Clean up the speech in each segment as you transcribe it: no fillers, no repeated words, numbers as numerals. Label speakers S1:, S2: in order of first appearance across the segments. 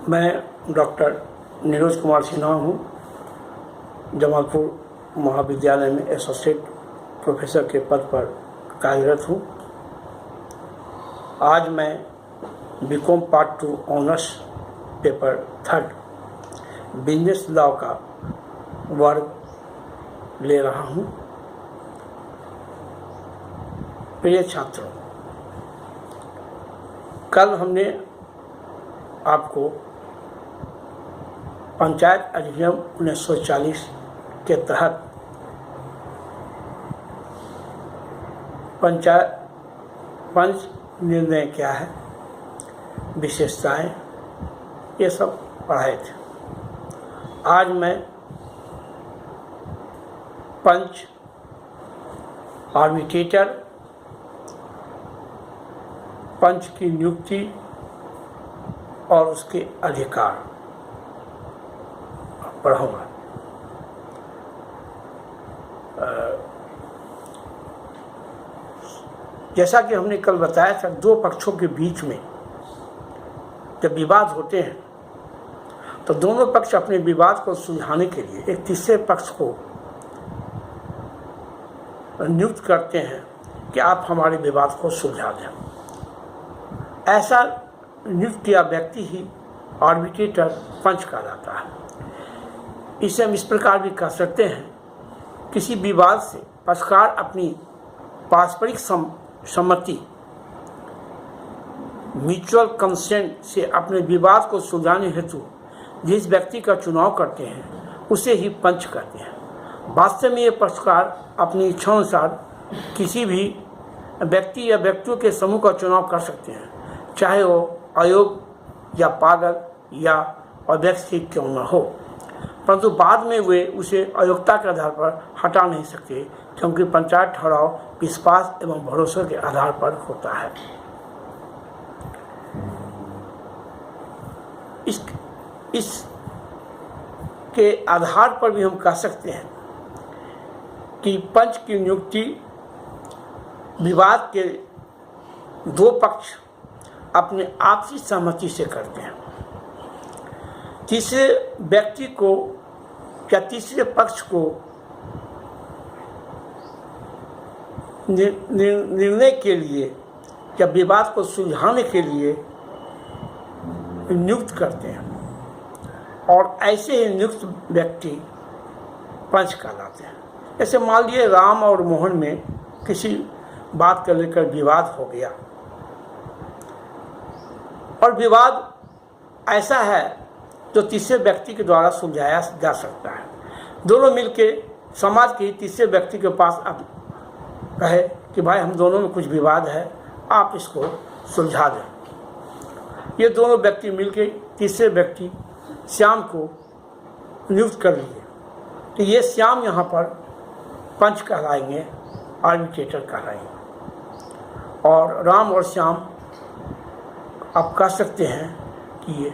S1: मैं डॉक्टर नीरज कुमार सिन्हा हूँ। जमालपुर महाविद्यालय में एसोसिएट प्रोफेसर के पद पर कार्यरत हूँ। आज मैं BCom part 2 honours paper 3 business law का वर्ग ले रहा हूँ। प्रिय छात्रों, कल हमने आपको पंचायत अधिनियम 1940 के तहत पंच निर्णय क्या है, विशेषताएं, ये सब पढ़ाए थे। आज मैं पंच, आर्बिट्रेटर, पंच की नियुक्ति और उसके अधिकार पढ़ाऊंगा। जैसा कि हमने कल बताया था, दो पक्षों के बीच में जब विवाद होते हैं तो दोनों पक्ष अपने विवाद को सुलझाने के लिए एक तीसरे पक्ष को नियुक्त करते हैं कि आप हमारे विवाद को सुलझा दें। ऐसा नियुक्त किया व्यक्ति ही आर्बिट्रेटर, पंच कहलाता है। इसे हम इस प्रकार भी कह सकते हैं, किसी विवाद से पक्षकार अपनी पारस्परिक सम्मति, म्यूचुअल कंसेंट से अपने विवाद को सुलझाने हेतु जिस व्यक्ति का चुनाव करते हैं उसे ही पंच कहते हैं। वास्तव में ये पक्षकार अपनी इच्छानुसार किसी भी व्यक्ति या व्यक्तियों के समूह का चुनाव कर सकते हैं, चाहे वो अयोग्य या पागल या अव्यवस्थित क्यों न हो, परंतु बाद में वे उसे अयोग्यता के आधार पर हटा नहीं सकते, क्योंकि पंचायत ठहराव विश्वास एवं भरोसे के आधार पर होता है। इस के आधार पर भी हम कह सकते हैं कि पंच की नियुक्ति विवाद के दो पक्ष अपने आपसी सहमति से करते हैं। तीसरे व्यक्ति को या तीसरे पक्ष को निर्णय के लिए या विवाद को सुलझाने के लिए नियुक्त करते हैं, और ऐसे ही नियुक्त व्यक्ति पंच कहलाते हैं। जैसे मान लीजिए राम और मोहन में किसी बात को लेकर विवाद हो गया, और विवाद ऐसा है जो तीसरे व्यक्ति के द्वारा सुलझाया जा सकता है। दोनों मिलके समाज के तीसरे व्यक्ति के पास अब कहे कि भाई हम दोनों में कुछ विवाद है, आप इसको सुलझा दें। ये दोनों व्यक्ति मिलके तीसरे व्यक्ति श्याम को नियुक्त कर लिए, तो ये श्याम यहाँ पर पंच कहलाएंगे, आर्बिट्रेटर कहलाएंगे। और राम और श्याम आप कह सकते हैं कि ये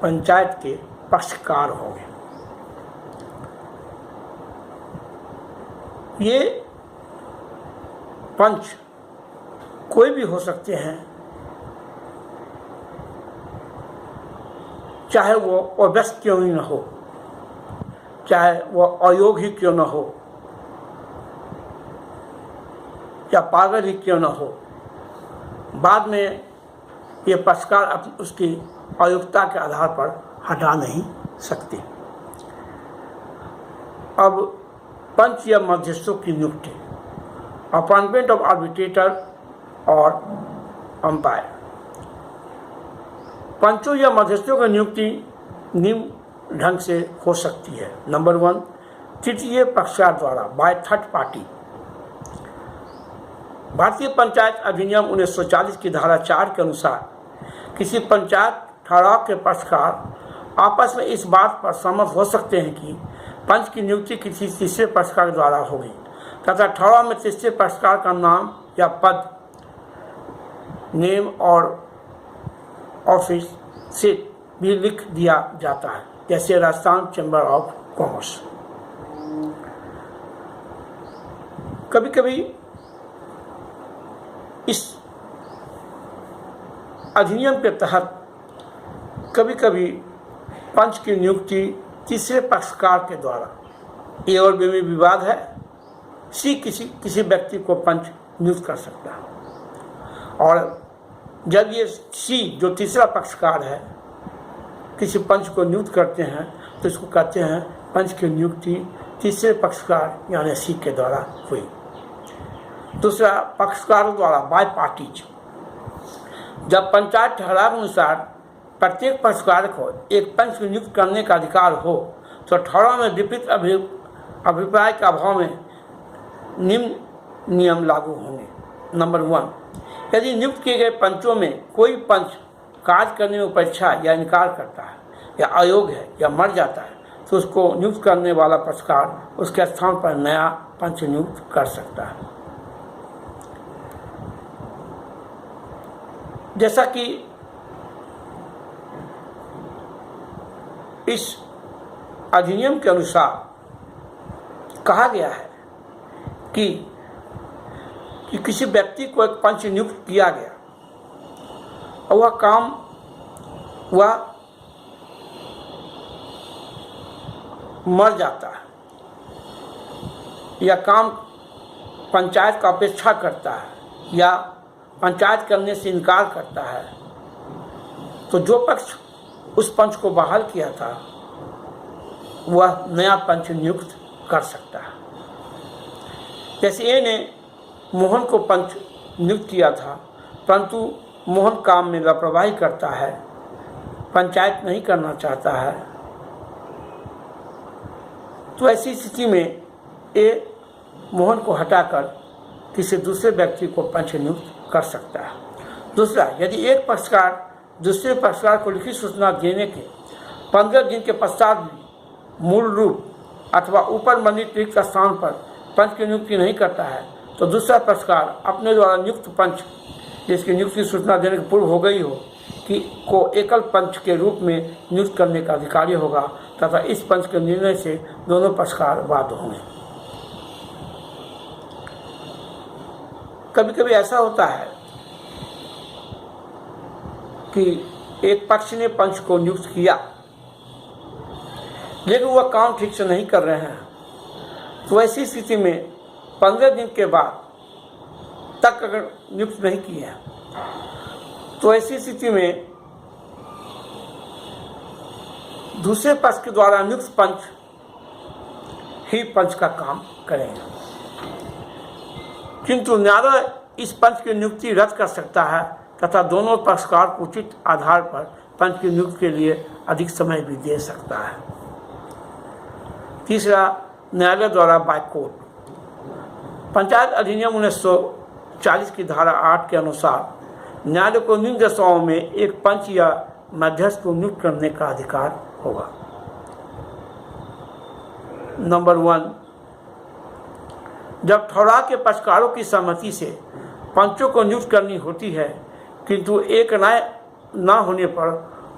S1: पंचायत के पक्षकार होंगे। ये पंच कोई भी हो सकते हैं, चाहे वो अव्यस्त क्यों ही न हो, चाहे वो अयोग्य ही क्यों न हो, या पागल ही क्यों न हो। बाद में ये पक्षकार उसकी अयोग्यता के आधार पर हटा नहीं सकते। अब पंच या मध्यस्थों की नियुक्ति, अपॉइंटमेंट ऑफ आर्बिट्रेटर और अंपायर। पंचों या मध्यस्थों की नियुक्ति निम्न ढंग से हो सकती है। नंबर 1, तृतीय पक्षकार द्वारा, बाय थर्ड पार्टी। भारतीय पंचायत अधिनियम 1940 की धारा 4 के अनुसार किसी पंचायत ठहराव के पक्षकार आपस में इस बात पर सहमत हो सकते हैं कि पंच की नियुक्ति किसी तीसरे पक्षकार द्वारा होगी, तथा ठहराव में तीसरे पक्षकार का नाम या पद, नेम और ऑफिस सीट भी लिख दिया जाता है, जैसे राजस्थान चैम्बर ऑफ कॉमर्स। कभी कभी इस अधिनियम के तहत कभी कभी पंच की नियुक्ति तीसरे पक्षकार के द्वारा, ए और बी में विवाद है, सी किसी व्यक्ति को पंच नियुक्त कर सकता है। और जब ये सी जो तीसरा पक्षकार है किसी पंच को नियुक्त करते हैं तो इसको कहते हैं पंच की नियुक्ति तीसरे पक्षकार यानी सी के द्वारा हुई। दूसरा, पक्षकारों द्वारा बाय पार्टीज। जब पंचायत ठहराव अनुसार प्रत्येक पक्षकार को एक पंच को नियुक्त करने का अधिकार हो तो ठहराव में विपरीत अभिप्राय के अभाव में निम्न नियम लागू होंगे। नंबर 1, यदि नियुक्त किए गए पंचों में कोई पंच कार्य करने में उपेक्षा या इनकार करता है या अयोग्य है या मर जाता है तो उसको नियुक्त करने वाला पक्षकार उसके स्थान पर नया पंच नियुक्त कर सकता है। जैसा कि इस अधिनियम के अनुसार कहा गया है कि किसी व्यक्ति को एक पंच नियुक्त किया गया और वह काम वह मर जाता है या काम पंचायत का अपेक्षा करता है या पंचायत करने से इनकार करता है तो जो पक्ष उस पंच को बहाल किया था वह नया पंच नियुक्त कर सकता है। जैसे ए ने मोहन को पंच नियुक्त किया था परंतु मोहन काम में लापरवाही करता है, पंचायत नहीं करना चाहता है, तो ऐसी स्थिति में ए मोहन को हटाकर किसी दूसरे व्यक्ति को पंच नियुक्त कर सकता है। दूसरा, यदि एक पक्षकार दूसरे पक्षकार को लिखित सूचना देने के 15 दिन के पश्चात भी मूल रूप अथवा ऊपर वर्णित रिक्त स्थान पर पंच की नियुक्ति नहीं करता है तो दूसरा पक्षकार अपने द्वारा नियुक्त पंच जिसकी नियुक्ति सूचना देने के पूर्व हो गई हो कि को एकल पंच के रूप में नियुक्त करने का अधिकारी होगा तथा इस पंच के निर्णय से दोनों पक्षकार बाध्य होंगे। कभी कभी ऐसा होता है कि एक पक्ष ने पंच को नियुक्त किया लेकिन वह काम ठीक से नहीं कर रहे हैं तो ऐसी स्थिति में 15 दिन के बाद तक अगर नियुक्त नहीं किए हैं तो ऐसी स्थिति में दूसरे पक्ष के द्वारा नियुक्त पंच ही पंच का काम करेंगे, किंतु न्यायालय इस पंच की नियुक्ति रद्द कर सकता है तथा दोनों पक्षकार को उचित आधार पर पंच की नियुक्ति के लिए अधिक समय भी दे सकता है। तीसरा, न्यायालय द्वारा बाय कोर्ट। पंचायत अधिनियम 1940 की धारा 8 के अनुसार न्यायालय को निम्न दशाओं में एक पंच या मध्यस्थ को नियुक्त करने का अधिकार होगा। नंबर 1, जब ठहराव के पक्षकारों की सहमति से पंचों को नियुक्त करनी होती है किंतु एक न्याय न होने पर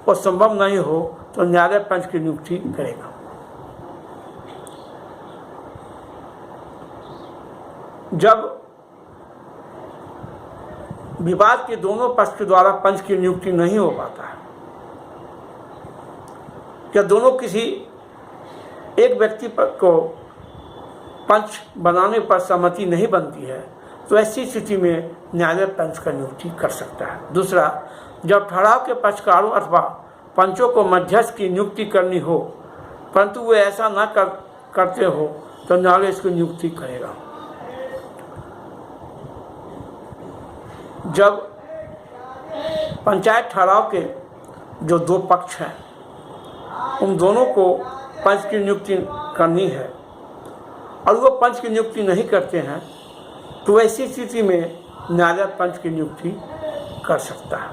S1: वह संभव नहीं हो तो न्यायालय पंच की नियुक्ति करेगा। जब विवाद के दोनों पक्ष के द्वारा पंच की नियुक्ति नहीं हो पाता है या दोनों किसी एक व्यक्ति को पंच बनाने पर सहमति नहीं बनती है तो ऐसी स्थिति में न्यायालय पंच का नियुक्ति कर सकता है। दूसरा, जब ठहराव के पक्षकारों अथवा पंचों को मध्यस्थ की नियुक्ति करनी हो परंतु वे ऐसा न करते हो तो न्यायालय इसकी नियुक्ति करेगा। जब पंचायत ठहराव के जो दो पक्ष हैं उन दोनों को पंच की नियुक्ति करनी है और वो पंच की नियुक्ति नहीं करते हैं तो ऐसी स्थिति में न्यायालय पंच की नियुक्ति कर सकता है।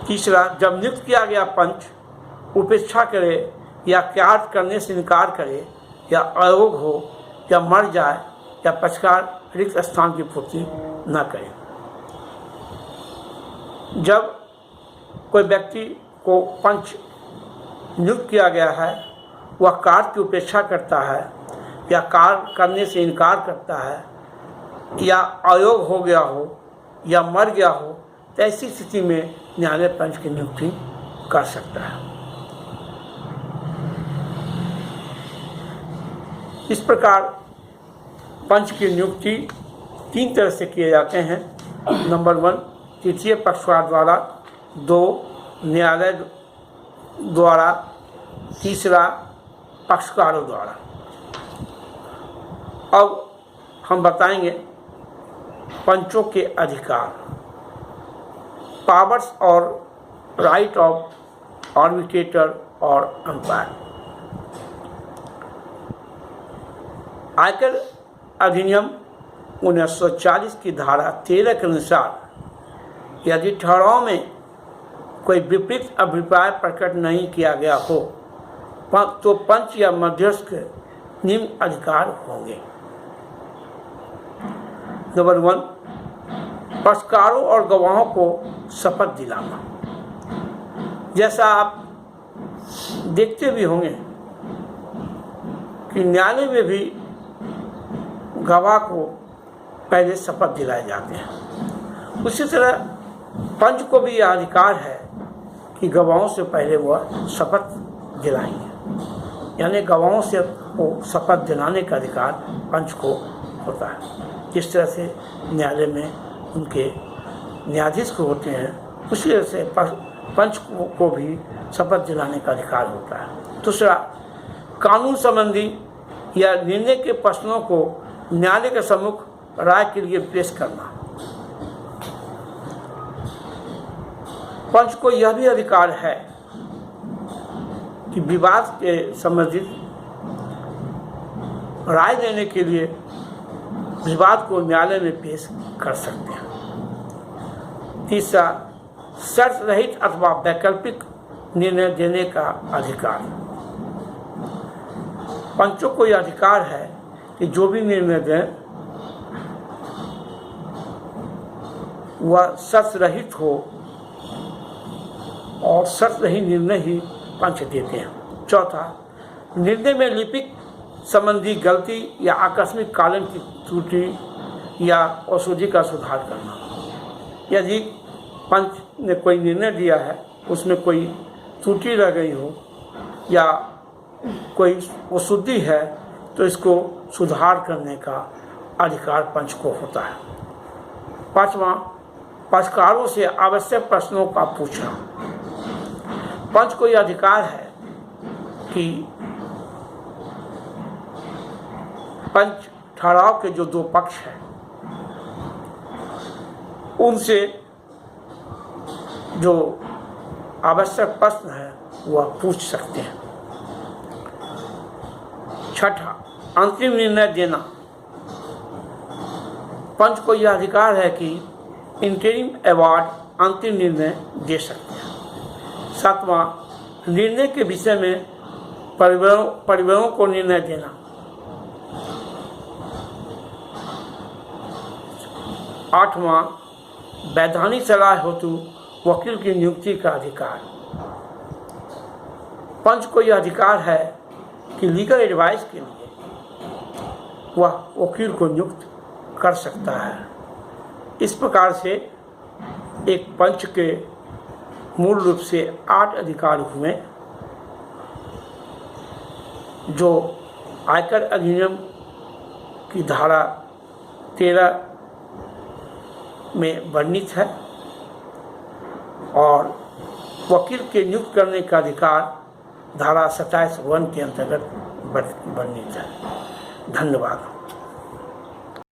S1: तीसरा, जब नियुक्त किया गया पंच उपेक्षा करे या कार्य करने से इनकार करे या अयोग्य हो या मर जाए या पक्षकार रिक्त स्थान की पूर्ति न करे। जब कोई व्यक्ति को पंच नियुक्त किया गया है वह कार्य की उपेक्षा करता है या कार्य करने से इनकार करता है या अयोग हो गया हो या मर गया हो, तो ऐसी स्थिति में न्यायालय पंच की नियुक्ति कर सकता है। इस प्रकार पंच की नियुक्ति 3 तरह से किए जाते हैं। नंबर 1 तृतीय पक्षकार द्वारा, 2 न्यायालय द्वारा, तीसरा पक्षकारों द्वारा। अब हम बताएंगे पंचों के अधिकार, पावर्स और राइट ऑफ आर्बिट्रेटर और अंपायर। आयकर अधिनियम 1940 की धारा 13 के अनुसार यदि ठहराव में कोई विपरीत अभिप्राय प्रकट नहीं किया गया हो तो पंच या मध्यस्थ के निम्न अधिकार होंगे। नंबर 1 पक्षकारों और गवाहों को शपथ दिलाना। जैसा आप देखते भी होंगे कि न्यायालय में भी गवाह को पहले शपथ दिलाए जाते हैं, उसी तरह पंच को भी यह अधिकार है कि गवाहों से पहले वह शपथ दिलाएंगे, यानी गवाहों से को शपथ दिलाने का अधिकार पंच को होता है। जिस तरह से न्यायालय में उनके न्यायाधीश को होते हैं, उसी तरह से पंच को भी शपथ दिलाने का अधिकार होता है। दूसरा, कानून संबंधी या निर्णय के प्रश्नों को न्यायालय के सम्मुख राय के लिए पेश करना। पंच को यह भी अधिकार है कि विवाद के संबंधित राय देने के लिए विवाद को न्यायालय में पेश कर सकते हैं। तीसरा, शर्त रहित अथवा वैकल्पिक निर्णय देने का अधिकार। पंचों को यह अधिकार है कि जो भी निर्णय दें वह शर्त रहित हो, और शर्त रहित निर्णय ही पंच देते हैं। चौथा, निर्णय में लिपिक संबंधी गलती या आकस्मिक कालन की त्रुटि या अशुद्धि का सुधार करना। यदि पंच ने कोई निर्णय दिया है, उसमें कोई त्रुटि रह गई हो या कोई अशुद्धि है, तो इसको सुधार करने का अधिकार पंच को होता है। पांचवा, पक्षकारों से आवश्यक प्रश्नों का पूछना। पंच को यह अधिकार है कि पंच ठहराव के जो 2 पक्ष हैं उनसे जो आवश्यक प्रश्न है वह पूछ सकते हैं। छठा, अंतिम निर्णय देना। पंच को यह अधिकार है कि इंटरिम अवार्ड अंतिम निर्णय दे सकते हैं। 7वां, निर्णय के विषय में परिवारों को निर्णय देना। 8वां, वैधानिक सलाह हेतु वकील की नियुक्ति का अधिकार। पंच को यह अधिकार है कि लीगल एडवाइस के लिए वह वकील को नियुक्त कर सकता है। इस प्रकार से एक पंच के मूल रूप से 8 अधिकार हुए जो आयकर अधिनियम की धारा 13 में वर्णित है, और वकील के नियुक्त करने का अधिकार धारा 27(1) के अंतर्गत वर्णित है। धन्यवाद।